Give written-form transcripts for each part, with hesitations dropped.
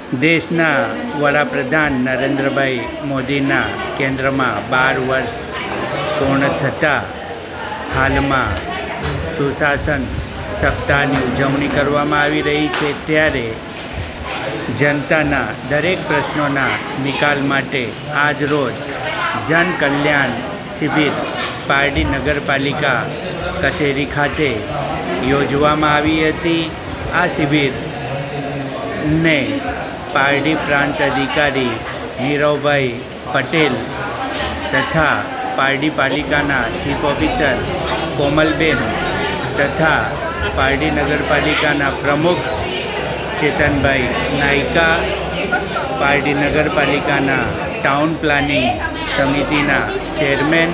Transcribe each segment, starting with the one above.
દેશના વડાપ્રધાન નરેન્દ્રભાઈ મોદીના કેન્દ્રમાં 12 વર્ષ પૂર્ણ થતાં હાલમાં સુશાસન સપ્તાહની ઉજવણી કરવામાં આવી રહી છે, ત્યારે જનતાના દરેક પ્રશ્નોના નિકાલ માટે આજરોજ જન કલ્યાણ શિબિર પારડી નગરપાલિકા કચેરી ખાતે યોજવામાં આવી હતી। આ શિબિરને પારડી પ્રાંત અધિકારી નીરવભાઈ પટેલ તથા પારડી પાલિકાના ચીફ ઓફિસર કોમલબેન તથા પારડી નગરપાલિકાના પ્રમુખ ચેતનભાઈ નાયકા, પારડી નગરપાલિકાના ટાઉન પ્લાનિંગ સમિતિના ચેરમેન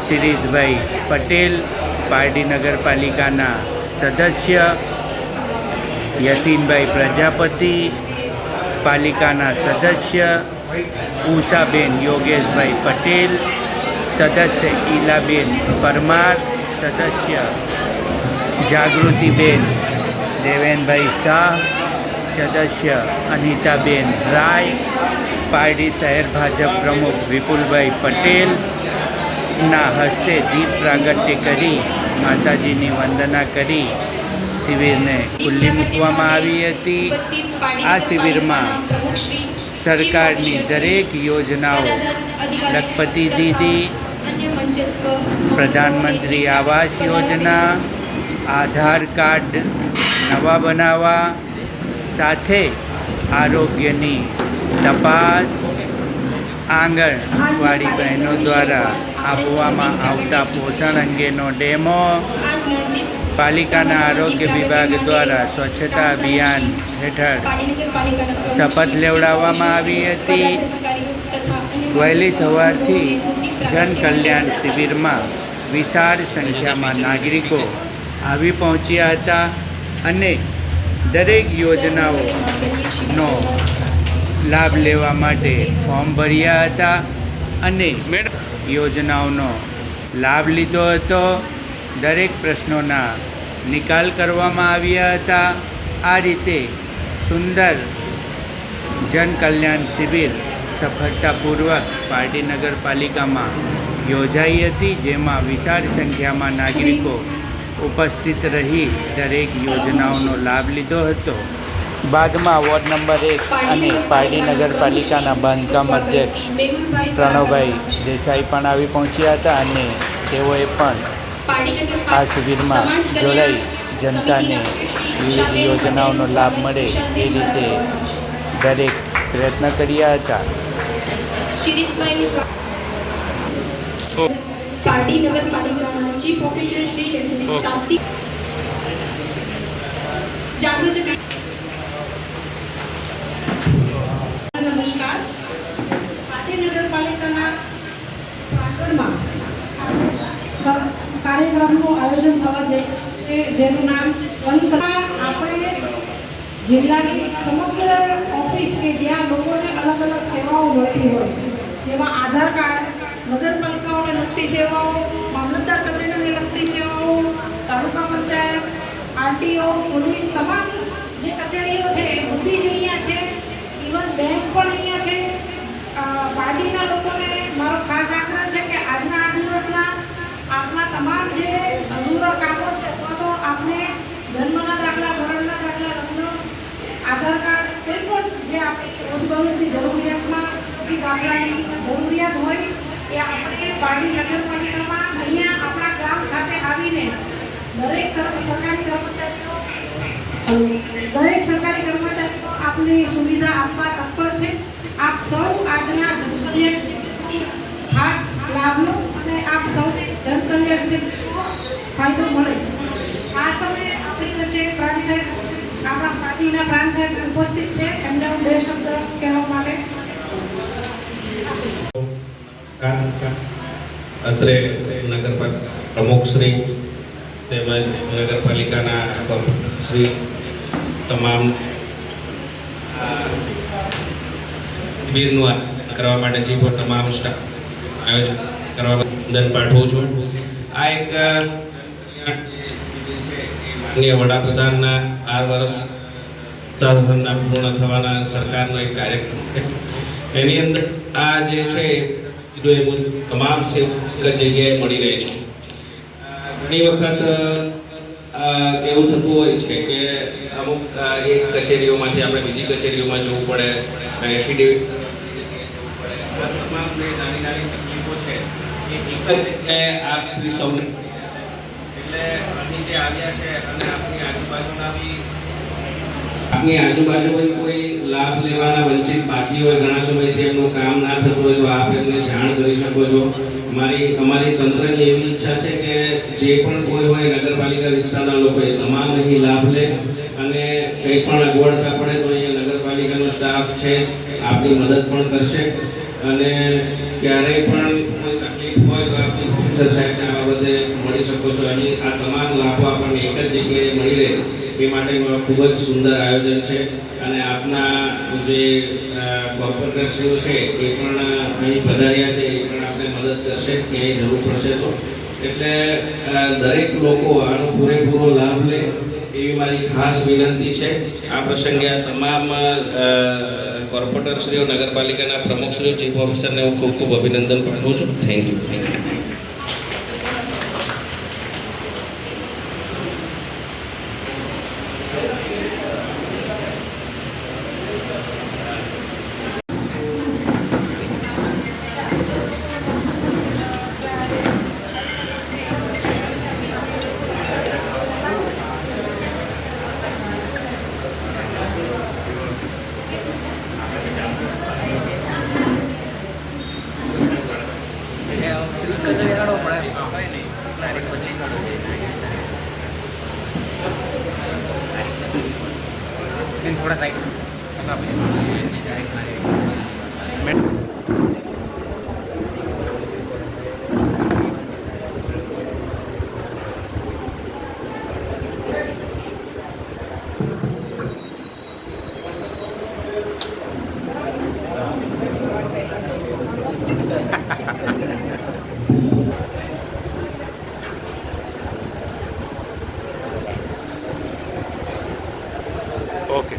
શિરીષભાઈ પટેલ, પારડી નગરપાલિકાના સદસ્ય યતીનભાઈ પ્રજાપતિ, પાલિકાના સદસ્ય ઉષાબેન યોગેશભાઈ પટેલ, સદસ્ય ઈલાબેન પરમાર, સદસ્ય જાગૃતિબેન દેવેનભાઈ શાહ, સદસ્ય અનિતાબેન રાય, પારડી શહેર ભાજપ પ્રમુખ વિપુલભાઈ પટેલના હસ્તે દીપ પ્રાગટ્ય કરી માતાજીની વંદના કરી શિબિરને ખુલ્લી મૂકવામાં આવી હતી। આ શિબિરમાં સરકારની દરેક યોજનાઓ, લખપતિ દીદી, પ્રધાનમંત્રી આવાસ યોજના, આધાર કાર્ડ નવા બનાવવા સાથે આરોગ્યની તપાસ, આંગણવાડી બહેનો દ્વારા આપવામાં આવતા પોષણ અંગેનો ડેમો, પાલિકાના આરોગ્ય વિભાગ દ્વારા સ્વચ્છતા અભિયાન હેઠળ શપથ લેવડાવવામાં આવી હતી। વહેલી સવારથી જન કલ્યાણ શિબિરમાં વિશાળ સંખ્યામાં નાગરિકો આવી પહોંચ્યા હતા અને દરેક યોજનાઓનો લાભ લેવા માટે ફોર્મ ભર્યા હતા અને યોજનાઓનો લાભ લીધો હતો। દરેક પ્રશ્નોના નિકાલ કરવામાં આવ્યા હતા। આ રીતે સુંદર જન કલ્યાણ શિબિર સફળતાપૂર્વક પારડી નગરપાલિકામાં યોજાઈ હતી, જેમાં વિશાળ સંખ્યામાં નાગરિકો ઉપસ્થિત રહી દરેક યોજનાઓનો લાભ લીધો હતો। બાદમાં વોર્ડ નંબર 1 અને પારડી નગરપાલિકાના બાંધકામ અધ્યક્ષ પ્રણવભાઈ દેસાઈ પણ આવી પહોંચ્યા હતા અને તેઓએ પણ આ શિબિરમાં જોડાઈ જનતાને વિવિધ યોજનાઓનો લાભ મળે એ રીતે દરેક પ્રયત્ન કર્યા હતા। પારડી નગરપાલિકાના ચીફ ઓફિસર શ્રી જાગૃતિ। નમસ્કાર। પારડી નગરપાલિકાના પ્રાંગણમાં કાર્યક્રમનું આયોજન થવા જઈ જેનું નામ આપણે જિલ્લાની સમગ્ર ઓફિસ કે જ્યાં લોકોને અલગ અલગ સેવાઓ મળતી હોય, જેમાં આધાર કાર્ડ, નગરપાલિકાઓને લગતી સેવાઓ, મામલતદાર કચેરીને લગતી સેવાઓ, તાલુકા પંચાયત, આરટીઓ, પોલીસ, તમામ જે કચેરીઓ છે એ બધી જ અહીંયા છે। ઇવન બેંક પણ અહીંયા છે। પારડીના લોકોને મારો ખાસ આગ્રહ છે કે આજના આ દિવસના આપના તમામ જે અધૂરા કામો છે અથવા તો આપને જન્મના દાખલા, મરણના દાખલા, લગ્ન, આધાર કાર્ડ, કોઈ પણ જે આપણી રોજબરોજની જરૂરિયાતમાં દાખલાની જરૂરિયાત હોય એ આપણે પારડી નગરપાલિકામાં અહીંયા આપણા ગામ ખાતે આવીને દરેક સરકારી કર્મચારીઓ આપની સુવિધા આપવા તત્પર છે। આપ સૌ આજના ખાસ લાભ લો અને આપ સૌને જન કલ્યાણ શિબિરનો ફાયદો મળે। આ સમયે આપણી વચ્ચે પ્રાંત સાહેબ, આપણા પાર્ટીના પ્રાંત સાહેબ ઉપસ્થિત છે, એમને હું 2 શબ્દ કહેવા માટે અત્રે નગરપાલિકા પ્રમુખ શ્રી તેમજ નગરપાલિકાના શ્રી તમામ શિબિરનું કરવા માટે ચીફ તમામ સ્ટાફ આયોજન કરવા બદલ પાઠવું છું। આ એક વડાપ્રધાનના 12 વર્ષ વિસ્તારના પૂર્ણ થવાના સરકારનો એક કાર્યક્રમ છે. એની અંદર આ જે છે એ મુજબ તમામ સેવા એક જ જગ્યાએ મળી રહે છે. ઘણી વખત એવું થતું હોય છે કે અમુક એક કચેરીઓમાંથી આપણે બીજી કચેરીઓમાં જવું પડે, એફિડેવિટ તમામ જે નાની નાની તકલીફો છે એ એક જ જગ્યાએ આપ શ્રી સૌને એટલે અહીં જે આવ્યા છે અને આપની આજુબાજુ કોઈ લાભ લેવાના વંચિત બાકી હોય, ઘણા સમયથી એમનું કામ ના થતું હોય, તો આપ એમને જાણ કરી શકો છો. અમારી તંત્રની એવી ઈચ્છા છે કે જે પણ કોઈ હોય નગરપાલિકા વિસ્તારના લોકો એ તમામ અહીં લાભ લે અને કંઈ પણ અગવડતા પડે તો અહીંયા નગરપાલિકાનો સ્ટાફ છે આપની મદદ પણ કરશે અને ક્યારેય પણ કોઈ તકલીફ હોય તો આપની ઓફિસર સાહેબને આ બાબતે મળી શકો છો. અને આ તમામ લાભો આપણને એક જ જગ્યાએ મળી રહે એ માટેનું ખૂબ જ સુંદર આયોજન છે અને આપના જે કોર્પોરેટરશ્રીઓ છે એ પણ અહીં પધાર્યા છે, એ પણ આપણે મદદ કરશે ક્યાંય જરૂર પડશે તો. એટલે દરેક લોકો આનો પૂરેપૂરો લાભ લે એવી મારી ખાસ વિનંતી છે. આ પ્રસંગે આ તમામ કોર્પોરેટરશ્રીઓ, નગરપાલિકાના પ્રમુખશ્રીઓ, ચીફ ઓફિસરને હું ખૂબ ખૂબ અભિનંદન પાઠવું છું. Thank you. थोड़ा साइड ओके.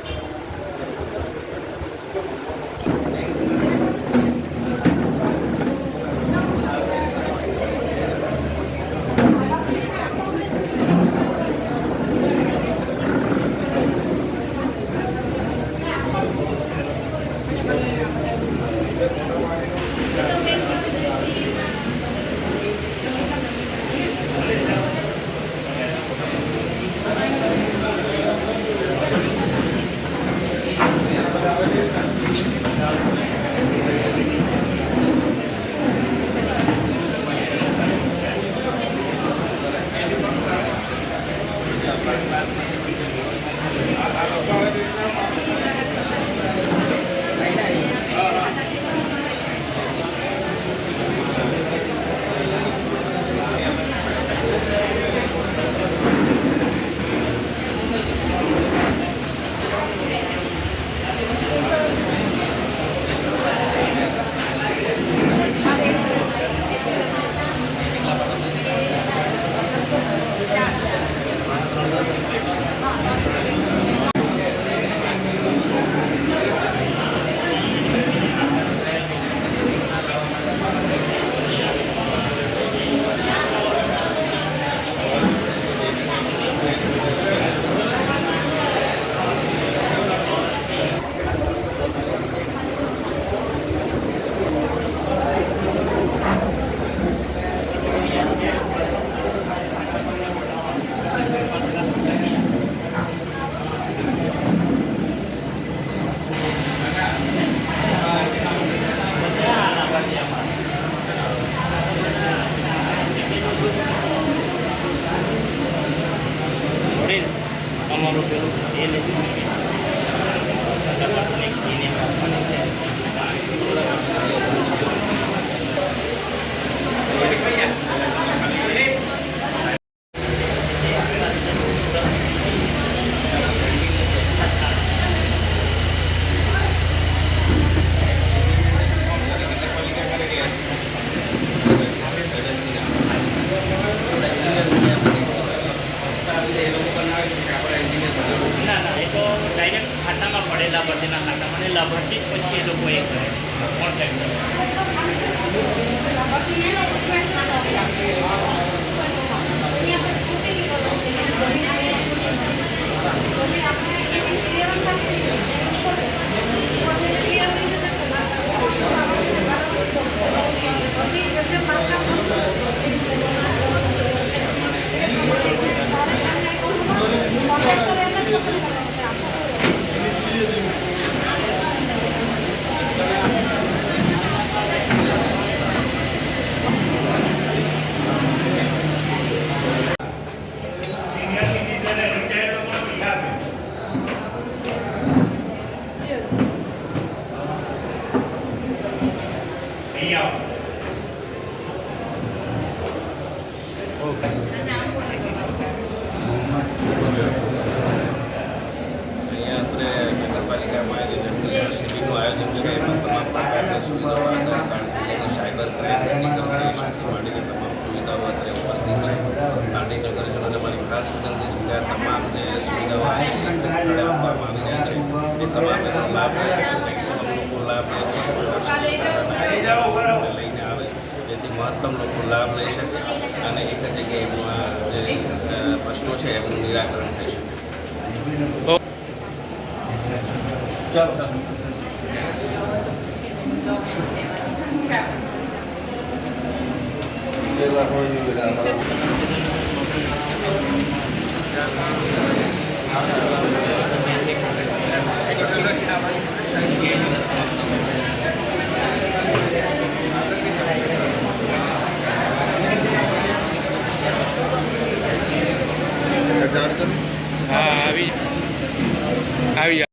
ખાતામાં અને લાભાર્થી પછી એ લોકો એ કરે કોન્ટેક્ટ કરે. અહીંયા આપણે નગરપાલિકામાં જે જનકલ્યાણ શિબિરનું આયોજન છે એમાં તમામ પ્રકારની સુવિધાઓ આધાર કાર્ડથી લઈને સાયબર ક્રાઇમ મેડિકલ ટેસ્ટથી માંડીને તમામ સુવિધાઓ અત્યારે ઉપસ્થિત છે. પાર્ટી નગરજનોને મારી ખાસ વિનંતી છે કે આ તમામ જે સુવિધાઓ એક જ સ્થળે આપવામાં આવી રહી છે એ તમામ એનો લાભ લે છે. મેક્સિમમ લોકો લાભ લે છે. લઈને આવે જેથી મહત્તમ લોકો લાભ લઈ શકે અને એક જ જગ્યાએ એમનું આ જે પ્રશ્નો છે એમનું નિરાકરણ થઈ શકે. ચાલો